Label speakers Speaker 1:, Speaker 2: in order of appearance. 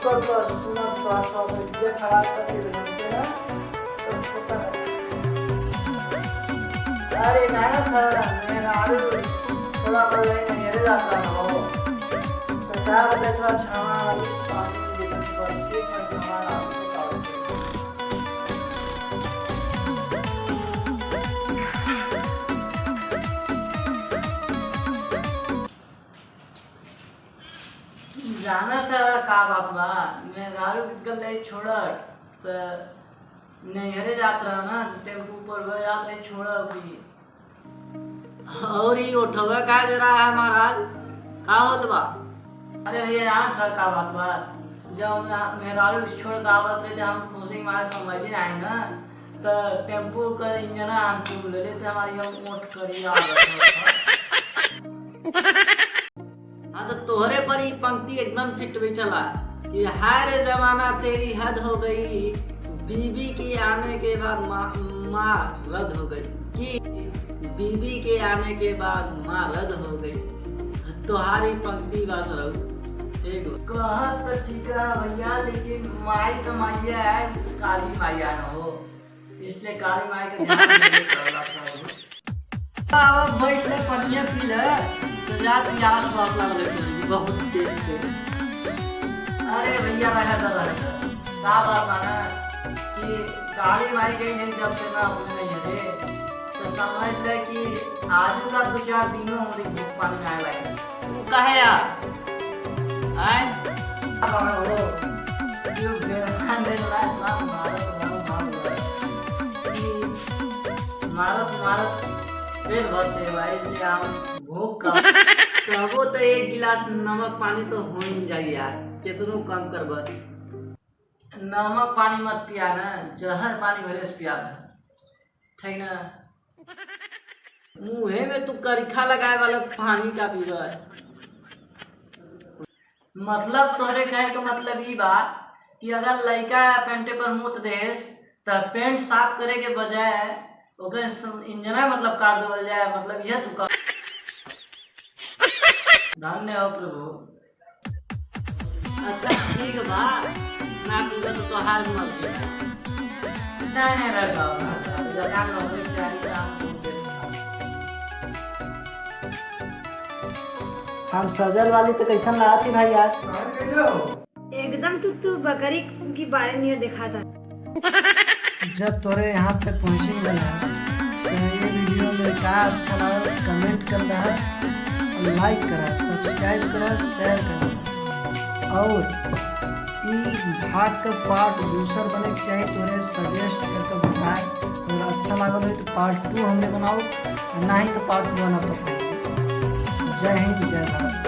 Speaker 1: रुको सुनो थोड़ा ये खराब करके बनाते ना तो पता अरे मैं आलू थोड़ा बड़ा नहीं ले जाता हो तो क्या बता थोड़ा छाना वाली पानी देकर बच्चे का जमाना जाना था का बात बा मैं गाड़ी बिकल ले छोड़ा तो नहरे जात रहा ना तो टेम्पू पर गए जात नहीं छोड़ा भी
Speaker 2: और ये उठवा का जरा है महाराज का होल बा।
Speaker 1: अरे भैया यहाँ था का बात बा जब मेहरारू छोड़ का आवत रहे हम खुशी मारे समझ ही आए ना तो टेम्पू का इंजन हम चुन ले थे हमारी हम उठ कर आ
Speaker 2: हाँ तो तोहरे पर ही पंक्ति एकदम फिट भी चला कि हाय रे जमाना तेरी हद हो गई, बीबी के आने के बाद माँ रद्द हो गई, कि बीबी के आने के बाद माँ रद्द हो गई। तुम्हारी पंक्ति बस रहू एक
Speaker 1: कहत तो ठीक है भैया लेकिन माई तो मैया है काली मैया न हो इसलिए काली माई का ध्यान नहीं करना
Speaker 2: अब बैठ ले पनिया पी ले तो जात यार स्वाद लग रही बहुत तेज से।
Speaker 1: अरे भैया मैंने तो लगा का बात माना कि काली माई के नहीं जब से ना भूल नहीं है तो समझ ले कि आज का तो 4 दिनों हमारी भूख पानी में आए लगे
Speaker 2: तू कहे यार आए
Speaker 1: हो जो बेरहन ले ला मारत पेट भरते भाई इसलिए हम भूख का
Speaker 2: तबो तो एक गिलास नमक पानी तो हो ही जाए यार, कितनों कम करब।
Speaker 1: नमक पानी मत पिया ना जहर पानी भले से पिया ठीक ना
Speaker 2: मुँहे में तू करिखा लगाए वाला पानी का पीबा।
Speaker 1: मतलब तोहरे कहे का मतलब ई बा कि अगर लड़का पेंटे पर मुत देस तो पेंट साफ करे के बजाय ओकर इंजना मतलब काट देवल जाए मतलब यह तू धन्य हो प्रभु।
Speaker 2: अच्छा ठीक बा ना पीबा तो तोहार मर्जी
Speaker 1: नहीं रहता जगह नौकरी हम सजल वाली तो कैसन लगा थी भाई आज
Speaker 3: एकदम तू बकरी की बारे में देखा था।
Speaker 1: जब तोरे यहाँ तक पहुँचने वाला तो ये वीडियो में क्या अच्छा लगा कमेंट कर रहा है, लाइक करा, सब्सक्राइब करा, शेयर करा और ई भाग का पार्ट दूसर बने के चाहिए तोरे सजेस्ट करके बताए और अच्छा लगा तो पार्ट 2 हमने बनाओ नहीं तो पार्ट 1 आप जय हिंद जय भारत।